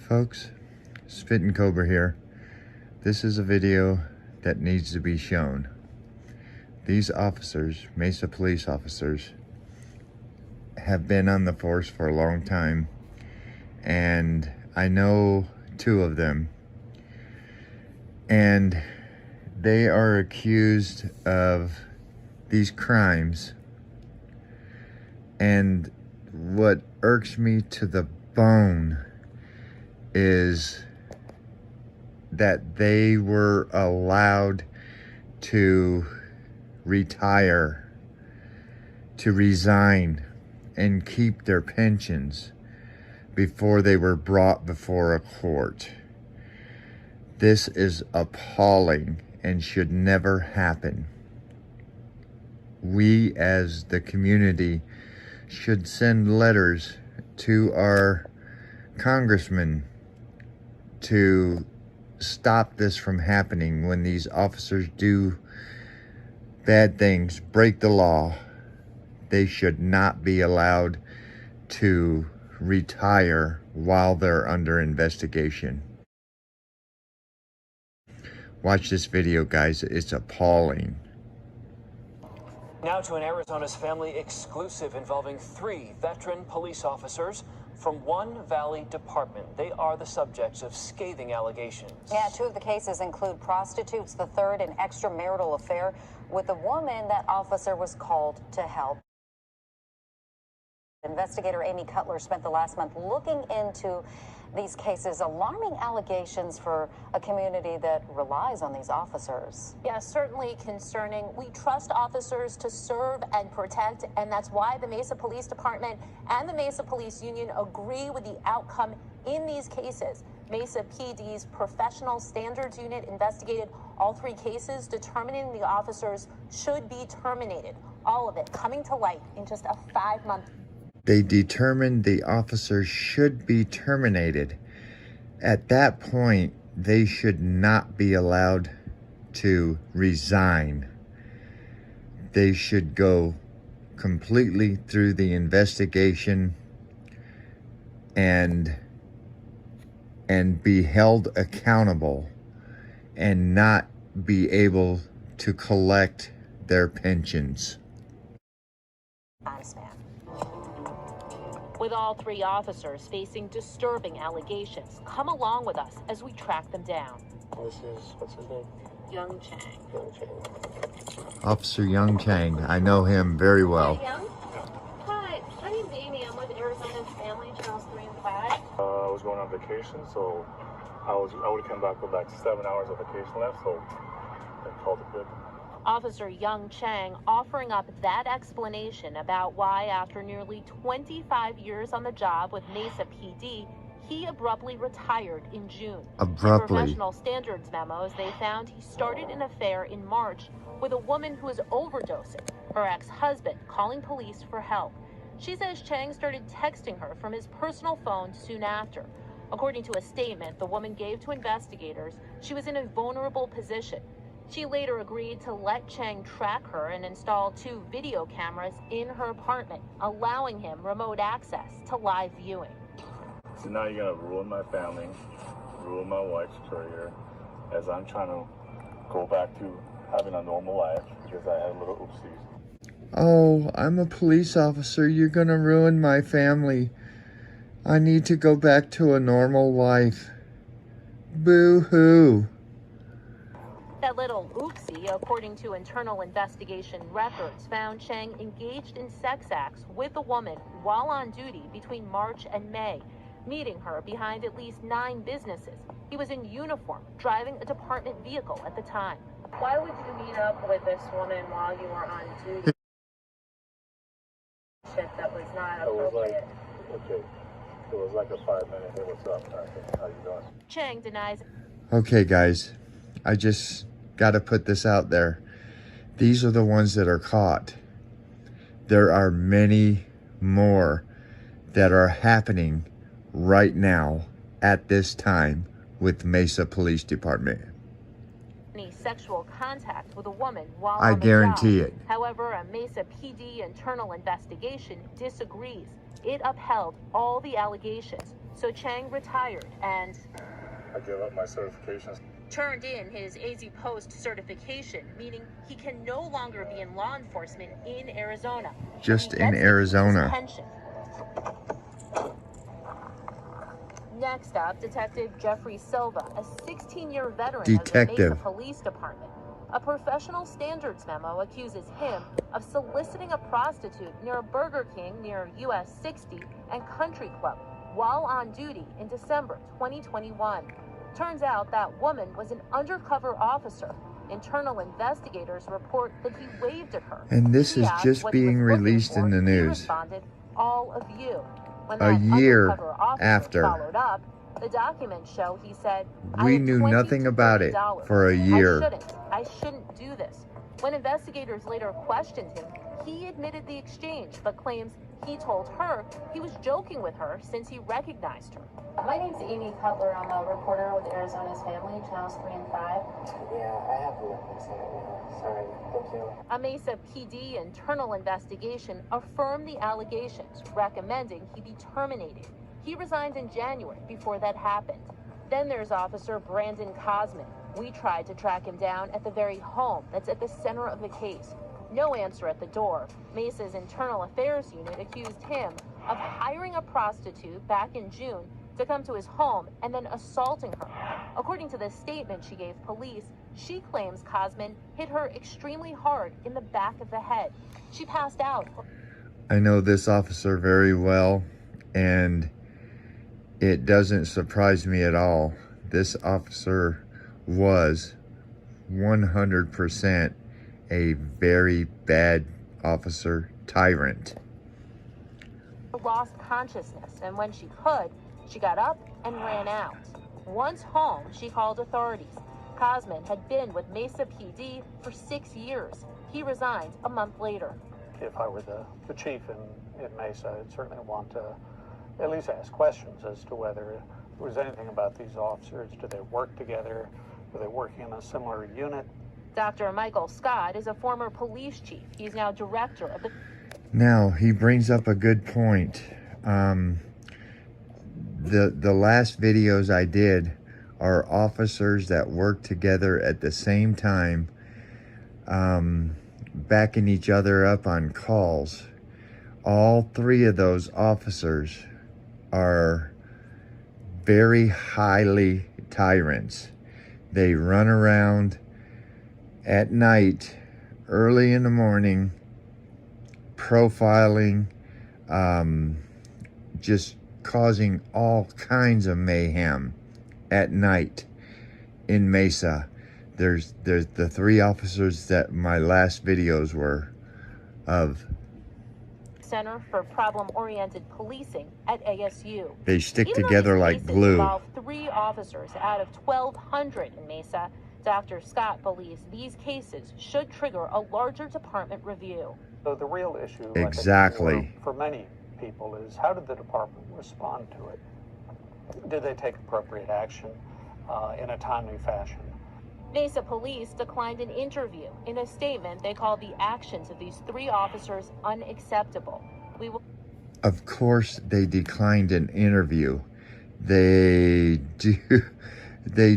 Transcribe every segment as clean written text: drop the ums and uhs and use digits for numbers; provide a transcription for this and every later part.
Folks, Spittin' Cobra here. This is a video that needs to be shown. These officers, Mesa police officers, have been on the force for a long time, and I know two of them, and they are accused of these crimes. And what irks me to the bone is that they were allowed to retire, to resign, and keep their pensions before they were brought before a court. This is appalling and should never happen. We as the community should send letters to our congressmen to stop this from happening when these officers do bad things, break the law. They should not be allowed to retire while they're under investigation. Watch this video, guys. It's appalling. Now to an Arizona's family exclusive involving 3 veteran police officers from one Valley department. They are the subjects of scathing allegations. Yeah, 2 of the cases include prostitutes. The third, an extramarital affair with a woman that officer was called to help. Investigator Amy Cutler spent the last month looking into these cases, alarming allegations for a community that relies on these officers. Yeah, certainly concerning. We trust officers to serve and protect, and that's why the Mesa Police Department and the Mesa Police Union agree with the outcome in these cases. Mesa PD's Professional Standards Unit investigated all 3 cases, determining the officers should be terminated. All of it coming to light in just a 5-month. They determined the officers should be terminated. At that point, they should not be allowed to resign. They should go completely through the investigation and be held accountable and not be able to collect their pensions. Honest man. With all 3 officers facing disturbing allegations, come along with us as we track them down. What's his name? Young Chang. Young Chang. Officer Young Chang, I know him very well. Hi, Young. Hi, my name's Amy. I'm with Arizona's Family Channels 3 and 5. I was going on vacation, so I would have come back with like 7 hours of vacation left, so I called it good. Officer Young Chang offering up that explanation about why, after nearly 25 years on the job with Mesa PD, he abruptly retired in June. Abruptly. In professional standards memos, they found he started an affair in March with a woman who was overdosing, her ex-husband calling police for help. She says Chang started texting her from his personal phone soon after. According to a statement the woman gave to investigators, she was in a vulnerable position. She later agreed to let Chang track her and install 2 video cameras in her apartment, allowing him remote access to live viewing. So now you're gonna ruin my family, ruin my wife's career, as I'm trying to go back to having a normal life because I had a little oopsies. Oh, I'm a police officer. You're gonna ruin my family. I need to go back to a normal life. Boo-hoo. That little oopsie, according to internal investigation records, found Chang engaged in sex acts with a woman while on duty between March and May, meeting her behind at least 9 businesses. He was in uniform, driving a department vehicle at the time. Why would you meet up with this woman while you were on duty? Shit, that was not appropriate. It was like a 5-minute, hey, what's up? How you doing? Chang denies. Okay, guys, I just got to put this out there. These are the ones that are caught. There are many more that are happening right now at this time with Mesa Police Department. Any sexual contact with a woman while I on the guarantee job. it. However, a Mesa PD internal investigation disagrees. It upheld all the allegations. So Chang retired and I gave up my certifications. turned in his AZ Post certification, meaning he can no longer be in law enforcement in Arizona. Just He in gets Arizona. his pension. Next up, Detective Jeffrey Silva, a 16-year veteran of the Detective. Mesa Police Department. A professional standards memo accuses him of soliciting a prostitute near a Burger King near US 60 and Country Club while on duty in December 2021. Turns out that woman was an undercover officer. Internal investigators report that he waved at her. And this She is asked just what he was being looking released for. in the He news. responded, "All of you." When A that year undercover officer after. followed up, the documents show he said, We "I have knew 20 nothing to about it $30. for a year. I shouldn't do this." When investigators later questioned him, he admitted the exchange, but claims he told her he was joking with her since he recognized her. My name's Amy Cutler. I'm a reporter with Arizona's Family, channels 3 and 5. Yeah, I have the reference on it now. Sorry. Thank you. A Mesa PD internal investigation affirmed the allegations, recommending he be terminated. He resigned in January before that happened. Then there's Officer Brandon Cosman. We tried to track him down at the very home that's at the center of the case. No answer at the door. Mesa's Internal Affairs Unit accused him of hiring a prostitute back in June to come to his home and then assaulting her. According to the statement she gave police, she claims Cosman hit her extremely hard in the back of the head. She passed out. I know this officer very well, and it doesn't surprise me at all. This officer was 100% a very bad officer, tyrant. Lost consciousness, and when she could, she got up and ran out. Once home, she called authorities. Cosman had been with Mesa PD for 6 years. He resigned a month later. If I were the chief in Mesa, I'd certainly want to at least ask questions as to whether there was anything about these officers. Do they work together? Were they working in a similar unit? Dr. Michael Scott is a former police chief. He's now director of the... Now, he brings up a good point. The last videos I did are officers that work together at the same time, backing each other up on calls. All three of those officers are very highly tyrants. They run around at night, early in the morning, profiling, just causing all kinds of mayhem at night in Mesa. There's the three officers that my last videos were of. Center for Problem-Oriented Policing at ASU. They stick Even though together these like cases glue. Involve 3 officers out of 1,200 in Mesa. Dr. Scott believes these cases should trigger a larger department review. So the real issue, Exactly. I think, for many people is how did the department respond to it? Did they take appropriate action in a timely fashion? Mesa police declined an interview. In a statement, they called the actions of these 3 officers unacceptable. We will... Of course, they declined an interview. They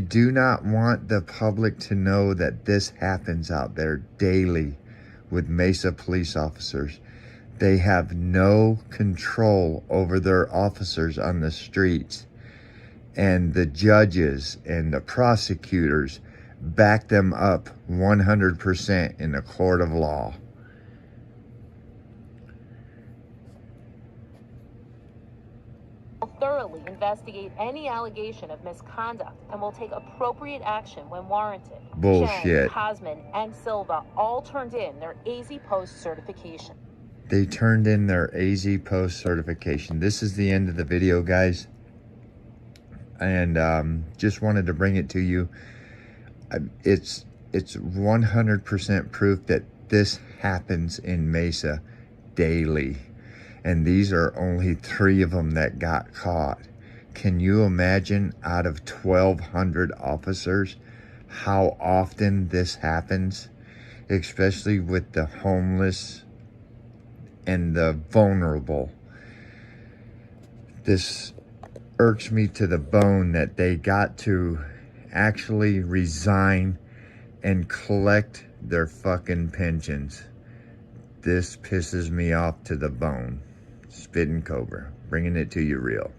do not want the public to know that this happens out there daily with Mesa police officers. They have no control over their officers on the streets. And the judges and the prosecutors back them up 100% in the court of law. thoroughly investigate any allegation of misconduct and will take appropriate action when warranted. Bullshit. Chang, Cosman, and Silva all turned in their AZ Post certification. They turned in their AZ Post certification. This is the end of the video, guys. And just wanted to bring it to you. It's 100% proof that this happens in Mesa daily. And these are only 3 of them that got caught. Can you imagine out of 1,200 officers how often this happens? Especially with the homeless and the vulnerable. This irks me to the bone that they got to actually resign and collect their fucking pensions. This pisses me off to the bone. Spitting Cobra, bringing it to you real.